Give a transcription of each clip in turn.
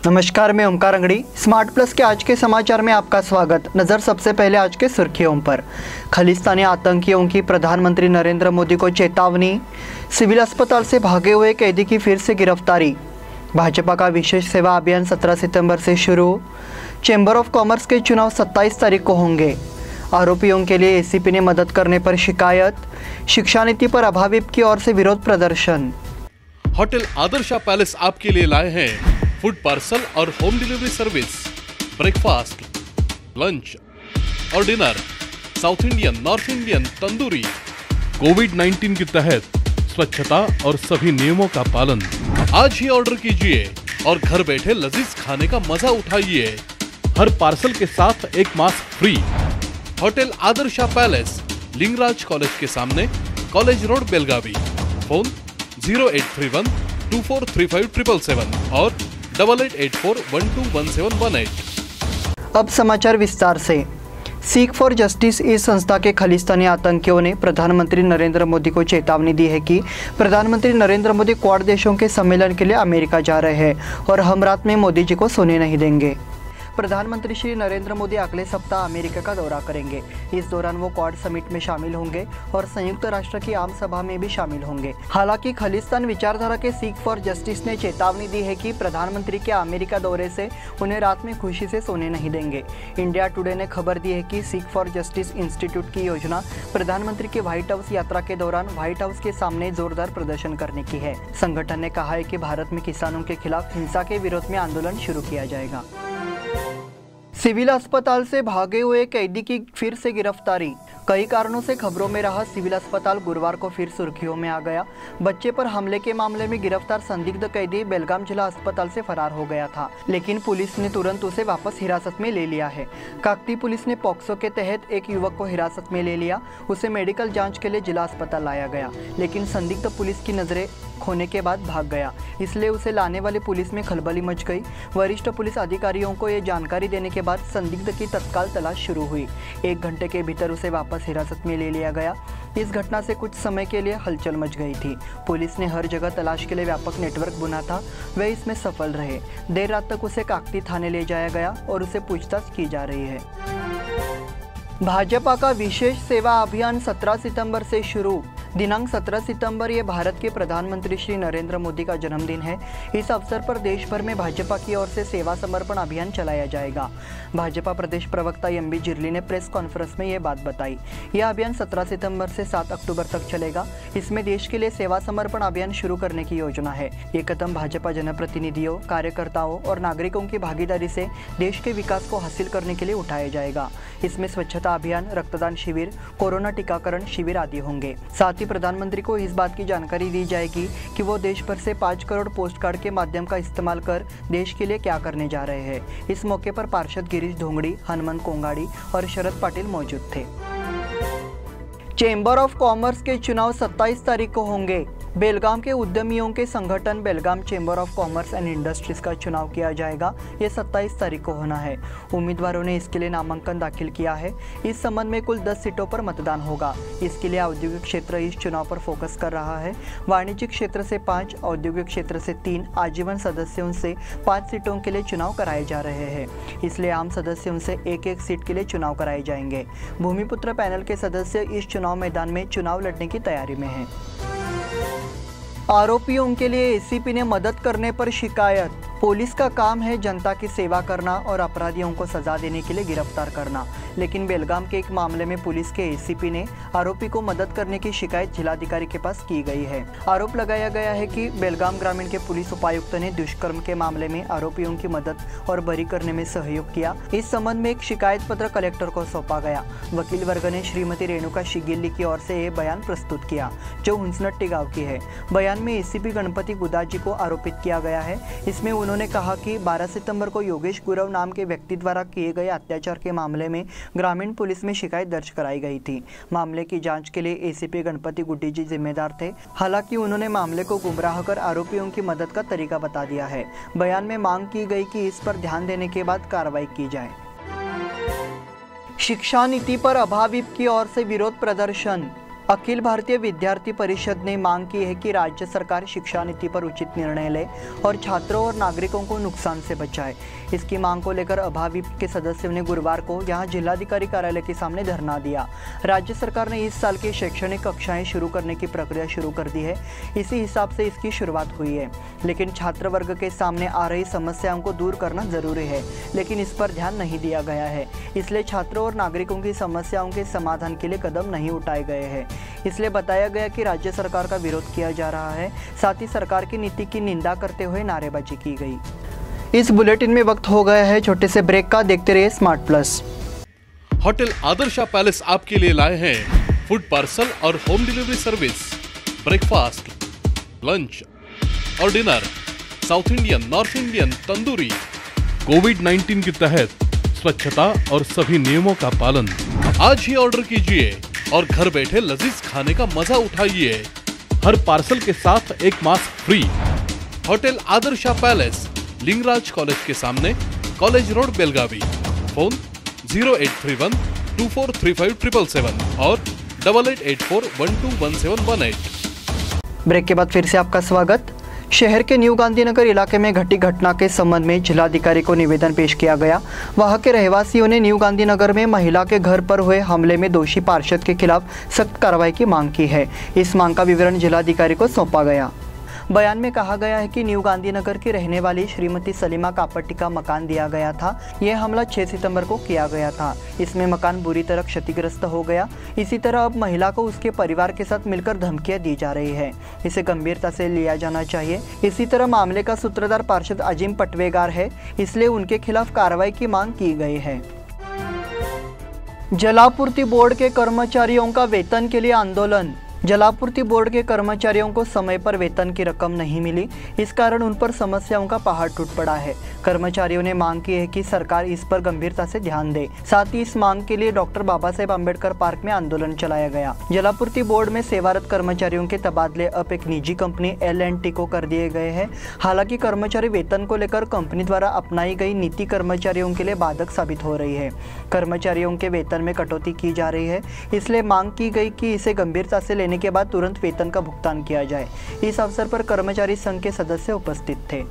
नमस्कार, मैं Omkar Angadi. Smart plus के आज के समाचार में आपका स्वागत। नजर सबसे पहले आज के सुर्खियों पर। खालिस्तानी आतंकियों की प्रधानमंत्री नरेंद्र मोदी को चेतावनी। सिविल अस्पताल से भागे हुए कैदी की फिर से गिरफ्तारी। भाजपा का विशेष सेवा अभियान 17 सितंबर से शुरू। चैम्बर ऑफ कॉमर्स के चुनाव 27 तारीख को होंगे। आरोपियों के लिए एसीपी ने मदद करने पर शिकायत। शिक्षा नीति पर अभाविप की ओर से विरोध प्रदर्शन। होटल आदर्शा पैलेस आपके लिए लाए हैं फूड पार्सल और home delivery service, breakfast, lunch और dinner, south Indian, north Indian, tandoori. कोविड-19 के तहत स्वच्छता और सभी नियमों का पालन। आज ही ऑर्डर कीजिए और घर बैठे लजीज खाने का मजा उठाइए। हर पार्सल के साथ एक mask free. Hotel Adarsha palace, Lingaraj college के सामने, कॉलेज रोड, बेलगावी। फोन 0831 243577 और 8884121718। अब समाचार विस्तार से। सीख फॉर जस्टिस इस संस्था के खालिस्तानी आतंकियों ने प्रधानमंत्री नरेंद्र मोदी को चेतावनी दी है कि प्रधानमंत्री नरेंद्र मोदी क्वाड देशों के सम्मेलन के लिए अमेरिका जा रहे हैं और हम रात में मोदी जी को सोने नहीं देंगे। प्रधानमंत्री श्री नरेंद्र मोदी अगले सप्ताह अमेरिका का दौरा करेंगे। इस दौरान वो क्वाड समिट में शामिल होंगे और संयुक्त राष्ट्र की आम सभा में भी शामिल होंगे। हालांकि खालिस्तान विचारधारा के सीख फॉर जस्टिस ने चेतावनी दी है कि प्रधानमंत्री के अमेरिका दौरे से उन्हें रात में खुशी से सोने नहीं देंगे। इंडिया टुडे ने खबर दी है कि सीख फॉर जस्टिस इंस्टीट्यूट की योजना प्रधानमंत्री की व्हाइट हाउस यात्रा के दौरान व्हाइट हाउस के सामने जोरदार प्रदर्शन करने की है। संगठन ने कहा है कि भारत में किसानों के खिलाफ हिंसा के विरोध में आंदोलन शुरू किया जाएगा। सिविल अस्पताल से भागे हुए कैदी की फिर से गिरफ्तारी। कई कारणों से खबरों में रहा सिविल अस्पताल गुरुवार को फिर सुर्खियों में आ गया। बच्चे पर हमले के मामले में गिरफ्तार संदिग्ध कैदी बेलगाम जिला अस्पताल से फरार हो गया था, लेकिन पुलिस ने तुरंत उसे वापस हिरासत में ले लिया है। काकती पुलिस ने पॉक्सो के तहत एक युवक को हिरासत में ले लिया। उसे मेडिकल जांच के लिए जिला अस्पताल लाया गया, लेकिन संदिग्ध पुलिस की नजरें खोने के बाद भाग गया, इसलिए उसे लाने वाली पुलिस में खलबली मच गई। वरिष्ठ पुलिस अधिकारियों को ये जानकारी देने के बाद संदिग्ध की तत्काल तलाश शुरू हुई। 1 घंटे के भीतर उसे वापस हिरासत में ले लिया गया। इस घटना से कुछ समय के लिए हलचल मच गई थी। पुलिस ने हर जगह तलाश के लिए व्यापक नेटवर्क बुना था, वे इसमें सफल रहे। देर रात तक उसे काकती थाने ले जाया गया और उसे पूछताछ की जा रही है। भाजपा का विशेष सेवा अभियान 17 सितंबर से शुरू। दिनांक 17 सितंबर ये भारत के प्रधानमंत्री श्री नरेंद्र मोदी का जन्मदिन है। इस अवसर पर देश भर में भाजपा की ओर से सेवा समर्पण अभियान चलाया जाएगा। भाजपा प्रदेश प्रवक्ता एमबी जिरली ने प्रेस कॉन्फ्रेंस में ये बात बताई। यह अभियान 17 सितंबर से 7 अक्टूबर तक चलेगा। इसमें देश के लिए सेवा समर्पण अभियान शुरू करने की योजना है। ये कदम भाजपा जनप्रतिनिधियों, कार्यकर्ताओं और नागरिकों की भागीदारी से देश के विकास को हासिल करने के लिए उठाया जाएगा। इसमें स्वच्छता अभियान, रक्तदान शिविर, कोरोना टीकाकरण शिविर आदि होंगे। साथ ही प्रधानमंत्री को इस बात की जानकारी दी जाएगी कि वो देश भर से 5 करोड़ पोस्ट कार्ड के माध्यम का इस्तेमाल कर देश के लिए क्या करने जा रहे हैं। इस मौके पर पार्षद गिरीश धोंगड़ी, हनुमंत कोंगाड़ी और शरद पाटिल मौजूद थे। चैम्बर ऑफ कॉमर्स के चुनाव 27 तारीख को होंगे। बेलगाम के उद्यमियों के संगठन Belgaum chamber of commerce and industries का चुनाव किया जाएगा। ये 27 तारीख को होना है। उम्मीदवारों ने इसके लिए नामांकन दाखिल किया है। इस संबंध में कुल 10 सीटों पर मतदान होगा। इसके लिए औद्योगिक क्षेत्र इस चुनाव पर फोकस कर रहा है। वाणिज्यिक क्षेत्र से 5, औद्योगिक क्षेत्र से 3, आजीवन सदस्यों से 5 सीटों के लिए चुनाव कराए जा रहे हैं। इसलिए आम सदस्यों से 1-1 सीट के लिए चुनाव कराए जाएंगे। भूमिपुत्र पैनल के सदस्य इस चुनाव मैदान में चुनाव लड़ने की तैयारी में हैं। आरोपियों के लिए एसीपी ने मदद करने पर शिकायत। पुलिस का काम है जनता की सेवा करना और अपराधियों को सजा देने के लिए गिरफ्तार करना, लेकिन बेलगाम के एक मामले में पुलिस के एसीपी ने आरोपी को मदद करने की शिकायत जिलाधिकारी के पास की गई है। आरोप लगाया गया है कि बेलगाम ग्रामीण के पुलिस उपायुक्त ने दुष्कर्म के मामले में आरोपियों की मदद और बरी करने में सहयोग किया। इस संबंध में एक शिकायत पत्र कलेक्टर को सौंपा गया। वकील वर्ग ने श्रीमती रेणुका शिगिल्ली की ओर से ये बयान प्रस्तुत किया, जो हुंसनट्टी गांव की है। बयान में एसीपी गणपति गुदाजी को आरोपित किया गया है। इसमें उन्होंने कहा कि 12 सितंबर को योगेश गुरव नाम के व्यक्ति द्वारा किए गए अत्याचार के मामले में ग्रामीण पुलिस में शिकायत दर्ज कराई गई थी। मामले की जांच के लिए एसीपी गणपति गुड्डी जी जिम्मेदार थे। हालांकि उन्होंने मामले को गुमराह कर आरोपियों की मदद का तरीका बता दिया है। बयान में मांग की गई कि इस पर ध्यान देने के बाद कार्रवाई की जाए। शिक्षा नीति पर अभाविप की ओर से विरोध प्रदर्शन। अखिल भारतीय विद्यार्थी परिषद ने मांग की है कि राज्य सरकार शिक्षा नीति पर उचित निर्णय ले और छात्रों और नागरिकों को नुकसान से बचाए। इसकी मांग को लेकर अभाविप के सदस्यों ने गुरुवार को यहां जिलाधिकारी कार्यालय के सामने धरना दिया। राज्य सरकार ने इस साल की शैक्षणिक कक्षाएं शुरू करने की प्रक्रिया शुरू कर दी है, इसी हिसाब से इसकी शुरुआत हुई है, लेकिन छात्र वर्ग के सामने आ रही समस्याओं को दूर करना जरूरी है, लेकिन इस पर ध्यान नहीं दिया गया है। इसलिए छात्रों और नागरिकों की समस्याओं के समाधान के लिए कदम नहीं उठाए गए हैं। इसलिए बताया गया कि राज्य सरकार का विरोध किया जा रहा है, साथ ही सरकार की नीति की निंदा करते हुए नारेबाजी की गई। इस बुलेटिन में वक्त हो गया है छोटे से ब्रेक का, देखते रहिए smart plus. Hotel Adarsha palace आपके लिए लाए हैं फूड पार्सल और home delivery service, breakfast, lunch और dinner, south Indian, north Indian, tandoori. कोविड-19 के तहत स्वच्छता और सभी नियमों का पालन। आज ही ऑर्डर कीजिए और घर बैठे लजीज खाने का मजा उठाइए। हर पार्सल के साथ एक mask free. Hotel Adarsha palace, Lingaraj college के सामने, कॉलेज रोड, बेलगावी। फोन 0831 243577 और 8884121718। ब्रेक के बाद फिर से आपका स्वागत। शहर के न्यू गांधीनगर इलाके में घटी घटना के संबंध में जिलाधिकारी को निवेदन पेश किया गया। वहां के रहवासियों ने न्यू गांधीनगर में महिला के घर पर हुए हमले में दोषी पार्षद के खिलाफ सख्त कार्रवाई की मांग की है। इस मांग का विवरण जिलाधिकारी को सौंपा गया। बयान में कहा गया है कि न्यू गांधीनगर की रहने वाली श्रीमती सलीमा कापट्टी का मकान दिया गया था। यह हमला 6 सितंबर को किया गया था। इसमें मकान बुरी तरह क्षतिग्रस्त हो गया। इसी तरह अब महिला को उसके परिवार के साथ मिलकर धमकियां दी जा रही है। इसे गंभीरता से लिया जाना चाहिए। इसी तरह मामले का सूत्रधार पार्षद अजीम पटवेगार है, इसलिए उनके खिलाफ कार्रवाई की मांग की गई है। जलापूर्ति बोर्ड के कर्मचारियों का वेतन के लिए आंदोलन। जलापूर्ति बोर्ड के कर्मचारियों को समय पर वेतन की रकम नहीं मिली, इस कारण उन पर समस्याओं का पहाड़ टूट पड़ा है। कर्मचारियों ने मांग की है कि सरकार इस पर गंभीरता से ध्यान दे। साथ ही इस मांग के लिए डॉक्टर बाबा साहेब अम्बेडकर पार्क में आंदोलन चलाया गया। जलापूर्ति बोर्ड में सेवारत कर्मचारियों के तबादले अब एक निजी कंपनी L&T को कर दिए गए हैं। हालांकि कर्मचारी वेतन को लेकर कंपनी द्वारा अपनाई गई नीति कर्मचारियों के लिए बाधक साबित हो रही है। कर्मचारियों के वेतन में कटौती की जा रही है, इसलिए मांग की गई कि इसे गंभीरता से लेने के बाद तुरंत वेतन का भुगतान किया जाए। इस अवसर पर कर्मचारी संघ के सदस्य उपस्थित थे।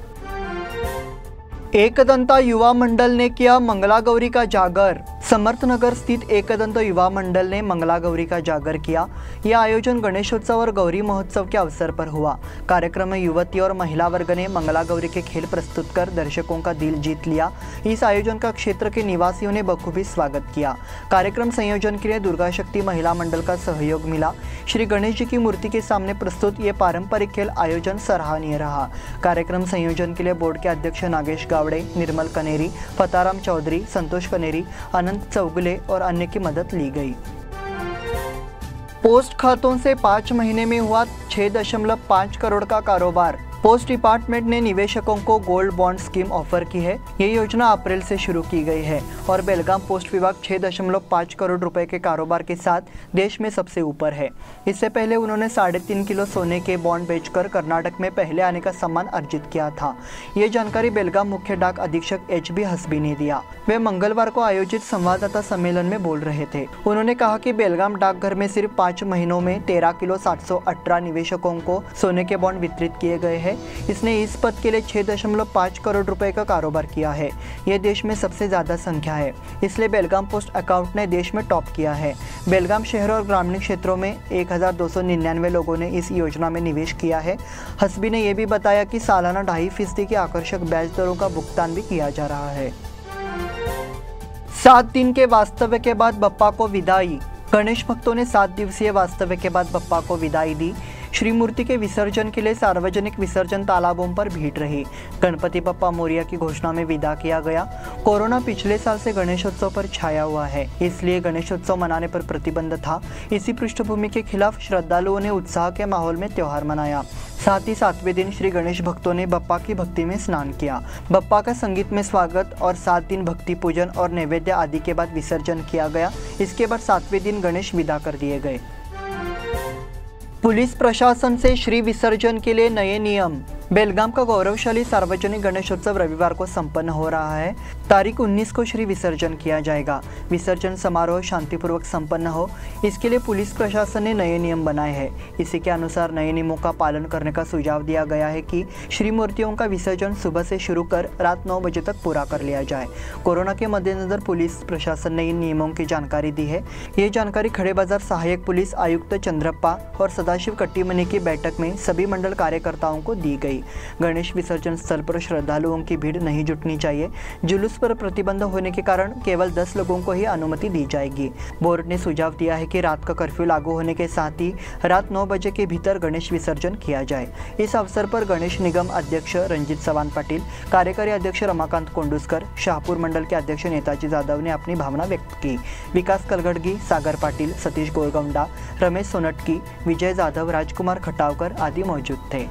एकदंता युवा मंडल ने किया मंगला गौरी का जागर। समर्थनगर स्थित एकदंत युवा मंडल ने मंगला गौरी का जागर किया। यह आयोजन गणेशोत्सव और गौरी महोत्सव के अवसर पर हुआ। कार्यक्रम में युवती और महिला वर्ग ने मंगला गौरी के खेल प्रस्तुत कर दर्शकों का दिल जीत लिया। इस आयोजन का क्षेत्र के निवासियों ने बखूबी स्वागत किया। कार्यक्रम संयोजन के लिए दुर्गा शक्ति महिला मंडल का सहयोग मिला। श्री गणेश जी की मूर्ति के सामने प्रस्तुत ये पारंपरिक खेल आयोजन सराहनीय रहा। कार्यक्रम संयोजन के लिए बोर्ड के अध्यक्ष नागेश गावड़े, निर्मल कनेरी, फताराम चौधरी, संतोष कनेरी, अनंत चौगुले और अन्य की मदद ली गई। पोस्ट खातों से 5 महीने में हुआ 6.5 करोड़ का कारोबार। पोस्ट डिपार्टमेंट ने निवेशकों को गोल्ड बॉन्ड स्कीम ऑफर की है। ये योजना अप्रैल से शुरू की गई है और बेलगाम पोस्ट विभाग 6.5 करोड़ रुपए के कारोबार के साथ देश में सबसे ऊपर है। इससे पहले उन्होंने 3.5 किलो सोने के बॉन्ड बेचकर कर्नाटक में पहले आने का सम्मान अर्जित किया था। ये जानकारी बेलगाम मुख्य डाक अधीक्षक HB हसबी ने दिया। वे मंगलवार को आयोजित संवाददाता सम्मेलन में बोल रहे थे। उन्होंने कहा कि बेलगाम डाकघर में सिर्फ 5 महीनों में 13 किलो 718 निवेशकों को सोने के बॉन्ड वितरित किए गए हैं। इसने इस पद के लिए 6.5 करोड़ रुपए का कारोबार किया है। यह देश में सबसे ज्यादा संख्या है, इसलिए बेलगाम पोस्ट अकाउंट ने देश में टॉप किया है। बेलगाम शहर और ग्रामीण क्षेत्रों में 1299 लोगों ने इस योजना में निवेश किया है। हसबी ने यह भी बताया कि सालाना 2.5% की आकर्षक ब्याज दरों का भुगतान भी किया जा रहा है। 7 दिन के वास्तव्य के बाद बप्पा को विदाई। गणेश भक्तों ने 7 दिवसीय वास्तव्य के बाद बप्पा को विदाई दी। श्री मूर्ति के विसर्जन के लिए सार्वजनिक विसर्जन तालाबों पर भीड़ रही। गणपति बप्पा मोरिया की घोषणा में विदा किया गया। कोरोना पिछले साल से गणेशोत्सव पर छाया हुआ है, इसलिए गणेशोत्सव मनाने पर प्रतिबंध था। इसी पृष्ठभूमि के खिलाफ श्रद्धालुओं ने उत्साह के माहौल में त्योहार मनाया। साथ ही 7वें दिन श्री गणेश भक्तों ने बप्पा की भक्ति में स्नान किया। बप्पा का संगीत में स्वागत और 7 दिन भक्ति पूजन और नैवेद्य आदि के बाद विसर्जन किया गया। इसके बाद 7वें दिन गणेश विदा कर दिए गए। पुलिस प्रशासन से श्री विसर्जन के लिए नए नियम। बेलगाम का गौरवशाली सार्वजनिक गणेशोत्सव रविवार को संपन्न हो रहा है। तारीख 19 को श्री विसर्जन किया जाएगा। विसर्जन समारोह शांतिपूर्वक संपन्न हो, इसके लिए पुलिस प्रशासन ने नए नियम बनाए हैं। इसी के अनुसार नए नियमों का पालन करने का सुझाव दिया गया है कि श्री मूर्तियों का विसर्जन सुबह से शुरू कर रात 9 बजे तक पूरा कर लिया जाए। कोरोना के मद्देनजर पुलिस प्रशासन ने इन नियमों की जानकारी दी है। ये जानकारी खड़े बाजार सहायक पुलिस आयुक्त चंद्रप्पा और सदाशिव कट्टीमनी की बैठक में सभी मंडल कार्यकर्ताओं को दी गई। गणेश विसर्जन स्थल पर श्रद्धालुओं की भीड़ नहीं जुटनी चाहिए। जुलूस पर प्रतिबंध होने के कारण केवल 10 लोगों को ही अनुमति दी जाएगी। बोर्ड ने सुझाव दिया है कि रात का कर्फ्यू लागू होने के साथ ही रात 9 बजे के भीतर गणेश विसर्जन किया जाए। इस अवसर पर गणेश निगम अध्यक्ष रंजीत चव्हाण पाटिल, कार्यकारी अध्यक्ष रमाकांत कोंडुस्कर, शाहपुर मंडल के अध्यक्ष नेताजी जाधव ने अपनी भावना व्यक्त की। विकास कलगड़गी, सागर पाटिल, सतीश गोरगौंडा, रमेश सोनटकी, विजय जाधव, राजकुमार खटावकर आदि मौजूद थे।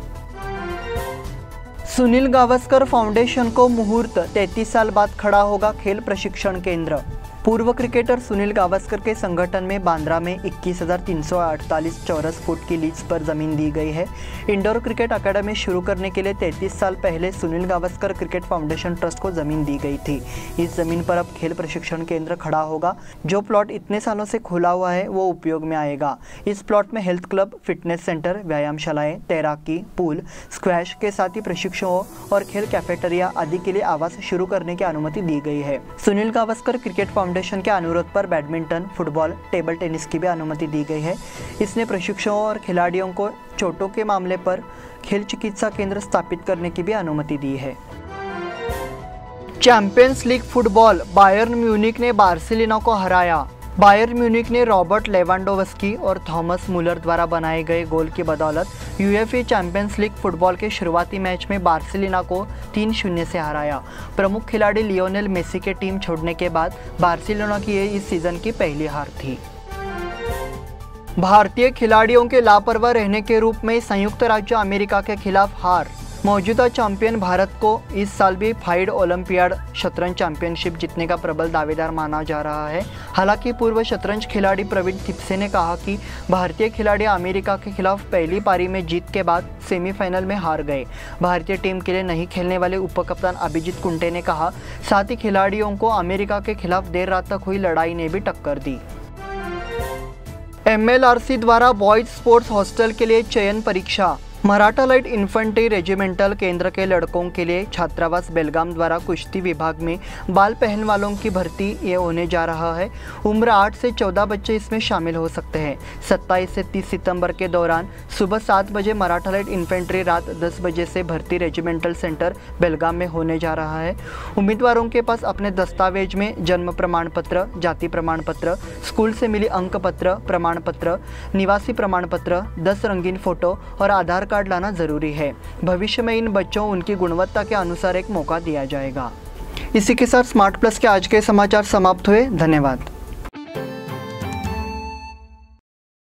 सुनील गावस्कर फाउंडेशन को मुहूर्त, 33 साल बाद खड़ा होगा खेल प्रशिक्षण केंद्र। पूर्व क्रिकेटर सुनील गावस्कर के संगठन में बांद्रा में 21,348 चौरस फुट की लीज पर जमीन दी गई है। इंडोर क्रिकेट अकेडमी शुरू करने के लिए 33 साल पहले Sunil Gavaskar cricket foundation trust को जमीन दी गई थी। इस जमीन पर अब खेल प्रशिक्षण केंद्र खड़ा होगा। जो प्लॉट इतने सालों से खुला हुआ है वो उपयोग में आएगा। इस प्लॉट में हेल्थ क्लब, फिटनेस सेंटर, व्यायामशालाएं, तैराकी, पूल, स्क्वैश के साथ ही प्रशिक्षकों और खेल कैफेटेरिया आदि के लिए आवास शुरू करने की अनुमति दी गई है। सुनील गावस्कर क्रिकेट फाउंडेशन के अनुरोध पर बैडमिंटन, फुटबॉल, टेबल टेनिस की भी अनुमति दी गई है। इसने प्रशिक्षकों और खिलाड़ियों को चोटों के मामले पर खेल चिकित्सा केंद्र स्थापित करने की भी अनुमति दी है। Champions league football, Bayern Munich ने बार्सिलोना को हराया। बायर्न म्यूनिख ने रॉबर्ट लेवांडोव्स्की और थॉमस मुलर द्वारा बनाए गए गोल की बदौलत यूएफए चैंपियंस लीग फुटबॉल के शुरुआती मैच में बार्सिलोना को 3-0 से हराया। प्रमुख खिलाड़ी लियोनेल मेसी के टीम छोड़ने के बाद बार्सिलोना की ये इस सीजन की पहली हार थी। भारतीय खिलाड़ियों के लापरवाह रहने के रूप में संयुक्त राज्य अमेरिका के खिलाफ हार। मौजूदा चैंपियन भारत को इस साल भी फाइड ओलंपियाड शतरंज चैंपियनशिप जीतने का प्रबल दावेदार माना जा रहा है। हालांकि पूर्व शतरंज खिलाड़ी प्रवीण थिप्से ने कहा कि भारतीय खिलाड़ी अमेरिका के खिलाफ पहली पारी में जीत के बाद सेमीफाइनल में हार गए। भारतीय टीम के लिए नहीं खेलने वाले उपकप्तान अभिजीत कुंटे ने कहा, साथ ही खिलाड़ियों को अमेरिका के खिलाफ देर रात तक हुई लड़ाई ने भी टक्कर दी। MLRC द्वारा बॉयज स्पोर्ट्स हॉस्टल के लिए चयन परीक्षा। मराठा लाइट इन्फेंट्री रेजिमेंटल केंद्र के लड़कों के लिए छात्रावास बेलगाम द्वारा कुश्ती विभाग में बाल पहन वालों की भर्ती ये होने जा रहा है। उम्र 8 से 14 बच्चे इसमें शामिल हो सकते हैं। 27 से 30 सितंबर के दौरान सुबह 7 बजे मराठा लाइट इन्फेंट्री, रात 10 बजे से भर्ती रेजिमेंटल सेंटर बेलगाम में होने जा रहा है। उम्मीदवारों के पास अपने दस्तावेज में जन्म प्रमाण पत्र, जाति प्रमाण पत्र, स्कूल से मिली अंक पत्र, प्रमाण पत्र, निवासी प्रमाण पत्र, 10 रंगीन फोटो और आधार कार्ड लाना जरूरी है। भविष्य में इन बच्चों उनकी गुणवत्ता के अनुसार एक मौका दिया जाएगा। इसी के साथ स्मार्ट प्लस के आज के समाचार समाप्त हुए। धन्यवाद।